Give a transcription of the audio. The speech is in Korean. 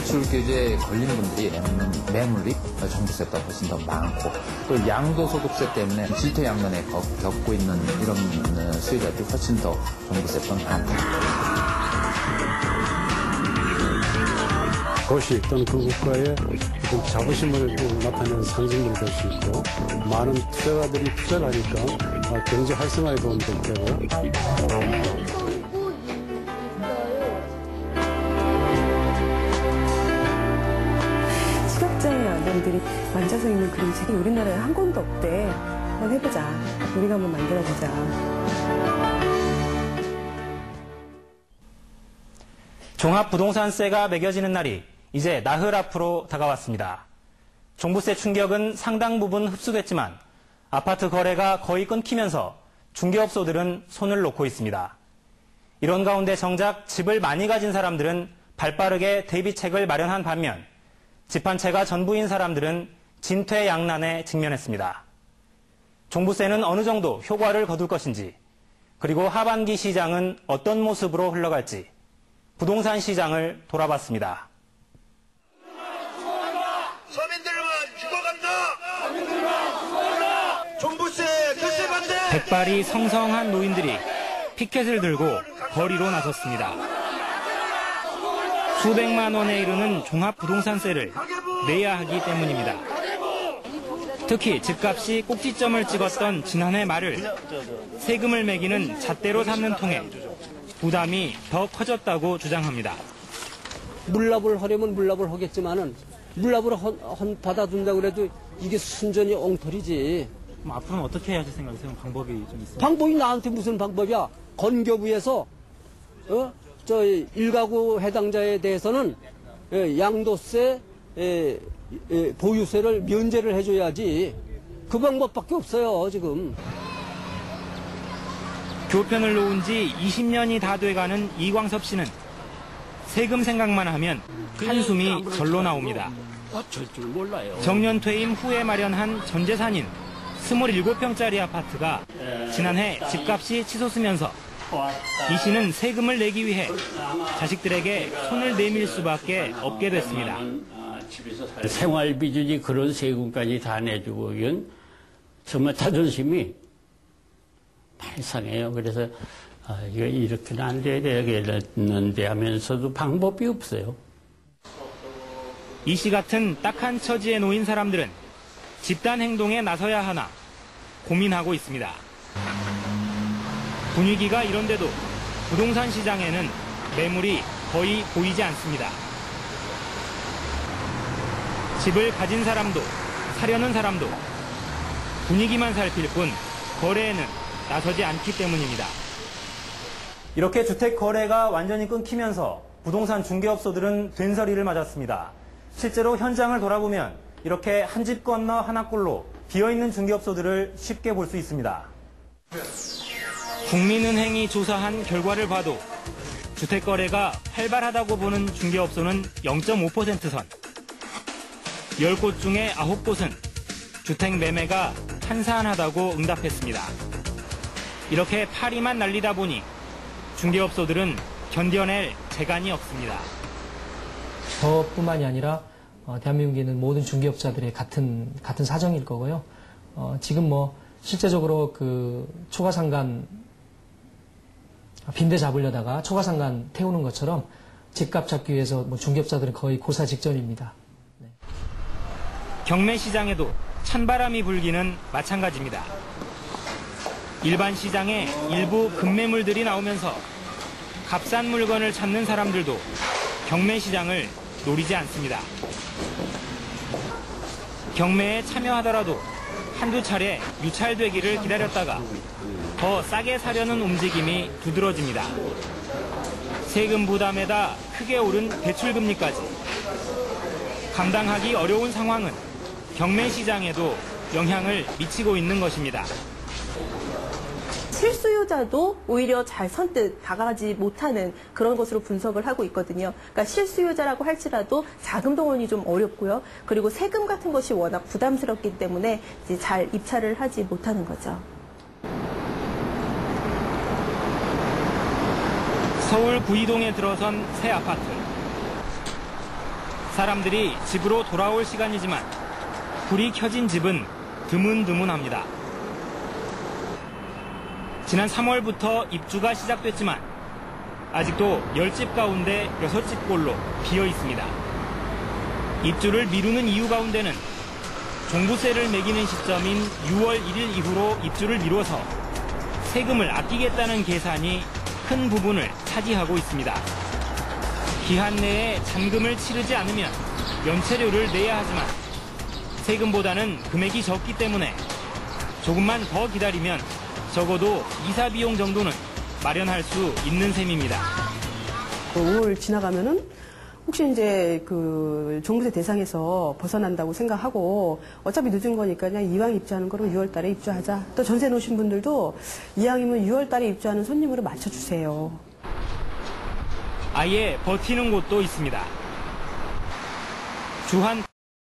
대출 규제에 걸린 분들이 매물이 종부세보다 훨씬 더 많고 또 양도소득세 때문에 질퇴양면에 겪고 있는 이런 수요자들이 훨씬 더 종부세보다 많다. 도시 또는 그 국가의 자부심을 나타내는 상징으로 될 수 있고 많은 투자가들이 투자를 하니까 경제 활성화에 도움이 될 테고 시각장애 아동들이 앉아서 있는 그림책이 우리나라에 한 권도 없대. 한번 해보자. 우리가 한번 만들어보자. 종합부동산세가 매겨지는 날이 이제 나흘 앞으로 다가왔습니다. 종부세 충격은 상당 부분 흡수됐지만 아파트 거래가 거의 끊기면서 중개업소들은 손을 놓고 있습니다. 이런 가운데 정작 집을 많이 가진 사람들은 발빠르게 대비책을 마련한 반면 집 한 채가 전부인 사람들은 진퇴양난에 직면했습니다. 종부세는 어느 정도 효과를 거둘 것인지, 그리고 하반기 시장은 어떤 모습으로 흘러갈지 부동산 시장을 돌아봤습니다. 서민들만 죽어간다! 종부세 결세 반대! 백발이 성성한 노인들이 피켓을 들고 거리로 나섰습니다. 수백만 원에 이르는 종합부동산세를 내야 하기 때문입니다. 특히 집값이 꼭지점을 찍었던 지난해 말을 세금을 매기는 잣대로 삼는 통에 부담이 더 커졌다고 주장합니다. 물납을 하려면 물납을 하겠지만은 물납을 받아준다고 그래도 이게 순전히 엉터리지. 그럼 앞으로는 어떻게 해야 할 생각이세요? 방법이 좀 있어요? 방법이 나한테 무슨 방법이야? 건교부에서 저 일가구 해당자에 대해서는 양도세, 보유세를 면제를 해줘야지. 그 방법밖에 없어요 지금. 교편을 놓은 지 20년이 다 돼가는 이광섭 씨는 세금 생각만 하면 한숨이 절로 나옵니다. 정년 퇴임 후에 마련한 전 재산인 27평짜리 아파트가 지난해 집값이 치솟으면서 이 씨는 세금을 내기 위해 자식들에게 손을 내밀 수밖에 없게 됐습니다. 생활비 주지 그런 세금까지 다 내주고 이건 정말 자존심이 많이 상해요. 그래서 이거 이렇게는 안 되겠는데 하면서도 방법이 없어요. 이 씨 같은 딱한 처지에 놓인 사람들은 집단 행동에 나서야 하나 고민하고 있습니다. 분위기가 이런데도 부동산 시장에는 매물이 거의 보이지 않습니다. 집을 가진 사람도 사려는 사람도 분위기만 살필 뿐 거래에는 나서지 않기 때문입니다. 이렇게 주택 거래가 완전히 끊기면서 부동산 중개업소들은 된서리를 맞았습니다. 실제로 현장을 돌아보면 이렇게 한 집 건너 하나꼴로 비어있는 중개업소들을 쉽게 볼 수 있습니다. 국민은행이 조사한 결과를 봐도 주택 거래가 활발하다고 보는 중개업소는 0.5% 선. 10곳 중에 9곳은 주택 매매가 한산하다고 응답했습니다. 이렇게 파리만 날리다 보니 중개업소들은 견뎌낼 재간이 없습니다. 저뿐만이 아니라 대한민국에 있는 모든 중개업자들의 같은 사정일 거고요. 지금 실제적으로 그 초과상간 빈대 잡으려다가 초과상간 태우는 것처럼 집값 잡기 위해서 중개업자들은 거의 고사 직전입니다. 네. 경매 시장에도 찬바람이 불기는 마찬가지입니다. 일반 시장에 일부 급매물들이 나오면서 값싼 물건을 찾는 사람들도 경매 시장을 노리지 않습니다. 경매에 참여하더라도 한두 차례 유찰되기를 기다렸다가 더 싸게 사려는 움직임이 두드러집니다. 세금 부담에다 크게 오른 대출금리까지 감당하기 어려운 상황은 경매 시장에도 영향을 미치고 있는 것입니다. 실수요자도 오히려 잘 선뜻 다가가지 못하는 그런 것으로 분석을 하고 있거든요. 그러니까 실수요자라고 할지라도 자금 동원이 좀 어렵고요. 그리고 세금 같은 것이 워낙 부담스럽기 때문에 이제 잘 입찰을 하지 못하는 거죠. 서울 구이동에 들어선 새 아파트. 사람들이 집으로 돌아올 시간이지만 불이 켜진 집은 드문드문합니다. 지난 3월부터 입주가 시작됐지만 아직도 10집 가운데 6집꼴로 비어 있습니다. 입주를 미루는 이유 가운데는 종부세를 매기는 시점인 6월 1일 이후로 입주를 미뤄서 세금을 아끼겠다는 계산이 큰 부분을 차지하고 있습니다. 기한 내에 잔금을 치르지 않으면 연체료를 내야 하지만 세금보다는 금액이 적기 때문에 조금만 더 기다리면 적어도 이사 비용 정도는 마련할 수 있는 셈입니다. 5월 지나가면은 혹시 이제 그 종부세 대상에서 벗어난다고 생각하고 어차피 늦은 거니까 그냥 이왕 입주하는 거로 6월 달에 입주하자. 또 전세 놓으신 분들도 이왕이면 6월 달에 입주하는 손님으로 맞춰주세요. 아예 버티는 곳도 있습니다. 주한